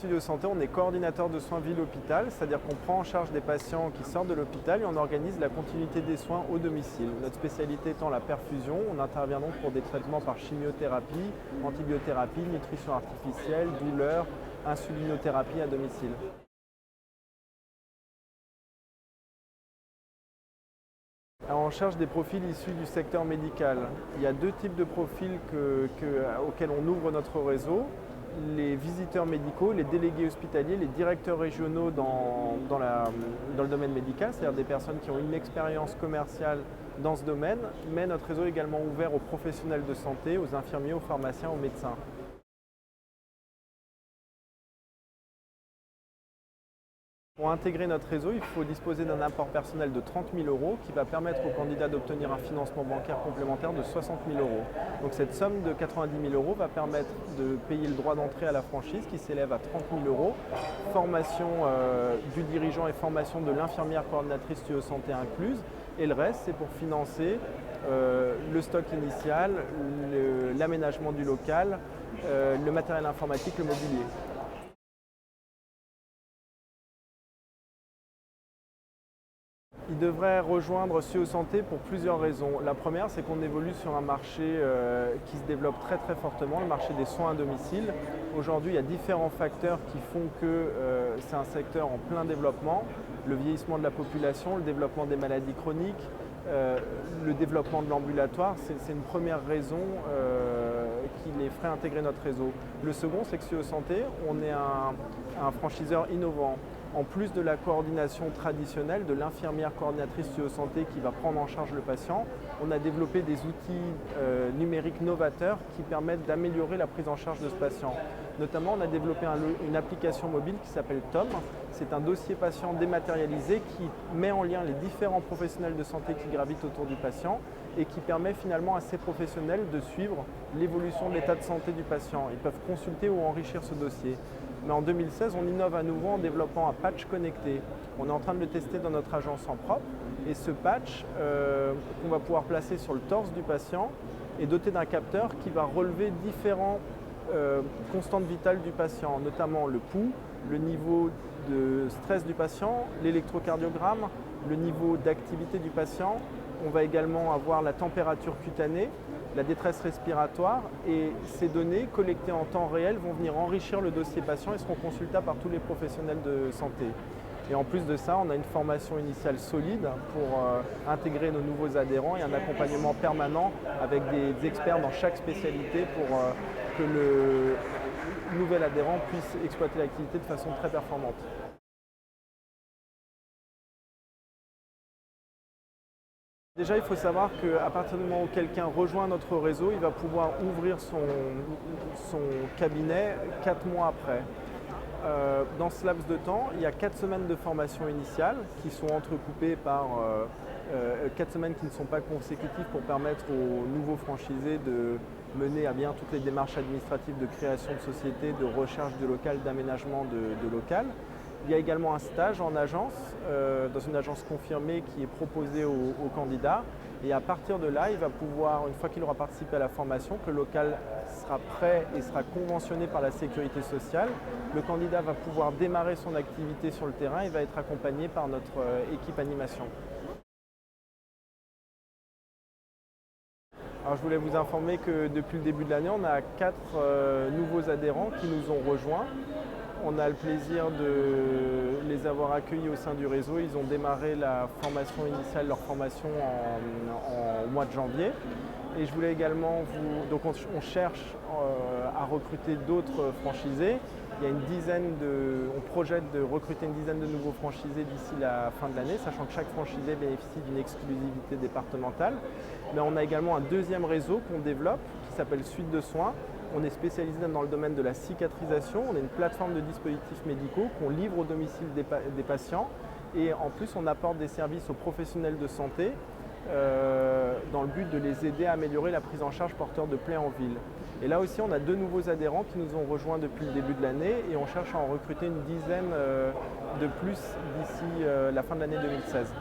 Studio Santé, on est coordinateur de soins ville-hôpital, c'est-à-dire qu'on prend en charge des patients qui sortent de l'hôpital et on organise la continuité des soins au domicile. Notre spécialité étant la perfusion, on intervient donc pour des traitements par chimiothérapie, antibiothérapie, nutrition artificielle, douleur, insulinothérapie à domicile. Alors, on cherche des profils issus du secteur médical. Il y a deux types de profils auxquels on ouvre notre réseau. Les visiteurs médicaux, les délégués hospitaliers, les directeurs régionaux dans le domaine médical, c'est-à-dire des personnes qui ont une expérience commerciale dans ce domaine, mais notre réseau est également ouvert aux professionnels de santé, aux infirmiers, aux pharmaciens, aux médecins. Pour intégrer notre réseau, il faut disposer d'un apport personnel de 30 000 € qui va permettre aux candidats d'obtenir un financement bancaire complémentaire de 60 000 €. Donc cette somme de 90 000 € va permettre de payer le droit d'entrée à la franchise qui s'élève à 30 000 €, formation du dirigeant et formation de l'infirmière coordinatrice Studio Santé incluse. Et le reste, c'est pour financer le stock initial, l'aménagement du local, le matériel informatique, le mobilier. Il devrait rejoindre Studio Santé pour plusieurs raisons. La première, c'est qu'on évolue sur un marché qui se développe très fortement, le marché des soins à domicile. Aujourd'hui, il y a différents facteurs qui font que c'est un secteur en plein développement. Le vieillissement de la population, le développement des maladies chroniques, le développement de l'ambulatoire, c'est une première raison qui les ferait intégrer notre réseau. Le second, c'est que Studio Santé, on est un franchiseur innovant. En plus de la coordination traditionnelle de l'infirmière coordinatrice Studio Santé qui va prendre en charge le patient, on a développé des outils numériques novateurs qui permettent d'améliorer la prise en charge de ce patient. Notamment, on a développé une application mobile qui s'appelle TOM. C'est un dossier patient dématérialisé qui met en lien les différents professionnels de santé qui gravitent autour du patient et qui permet finalement à ces professionnels de suivre l'évolution de l'état de santé du patient. Ils peuvent consulter ou enrichir ce dossier. Mais en 2016, on innove à nouveau en développant un patch connecté. On est en train de le tester dans notre agence en propre. Et ce patch, qu'on va pouvoir placer sur le torse du patient, est doté d'un capteur qui va relever différents constantes vitales du patient, notamment le pouls, le niveau de stress du patient, l'électrocardiogramme, le niveau d'activité du patient. On va également avoir la température cutanée, la détresse respiratoire, et ces données collectées en temps réel vont venir enrichir le dossier patient et seront consultables par tous les professionnels de santé. Et en plus de ça, on a une formation initiale solide pour intégrer nos nouveaux adhérents et un accompagnement permanent avec des experts dans chaque spécialité pour que le nouvel adhérent puisse exploiter l'activité de façon très performante. Déjà, il faut savoir qu'à partir du moment où quelqu'un rejoint notre réseau, il va pouvoir ouvrir son cabinet 4 mois après. Dans ce laps de temps, il y a 4 semaines de formation initiale qui sont entrecoupées par 4 semaines qui ne sont pas consécutives pour permettre aux nouveaux franchisés de mener à bien toutes les démarches administratives de création de société, de recherche de local, d'aménagement de local. Il y a également un stage en agence, dans une agence confirmée qui est proposée aux candidats. Et à partir de là, il va pouvoir, une fois qu'il aura participé à la formation, que le local sera prêt et sera conventionné par la sécurité sociale, le candidat va pouvoir démarrer son activité sur le terrain et va être accompagné par notre équipe animation. Alors, je voulais vous informer que depuis le début de l'année, on a 4 nouveaux adhérents qui nous ont rejoints. On a le plaisir de les avoir accueillis au sein du réseau. Ils ont démarré la formation initiale, leur formation en mois de janvier. Et je voulais également donc on cherche à recruter d'autres franchisés. Il y a on projette de recruter une dizaine de nouveaux franchisés d'ici la fin de l'année, sachant que chaque franchisé bénéficie d'une exclusivité départementale. Mais on a également un deuxième réseau qu'on développe qui s'appelle Suite de Soins. On est spécialisé dans le domaine de la cicatrisation. On est une plateforme de dispositifs médicaux qu'on livre au domicile des patients. Et en plus, on apporte des services aux professionnels de santé dans le but de les aider à améliorer la prise en charge porteur de plaies en ville. Et là aussi, on a 2 nouveaux adhérents qui nous ont rejoints depuis le début de l'année et on cherche à en recruter une dizaine de plus d'ici la fin de l'année 2016.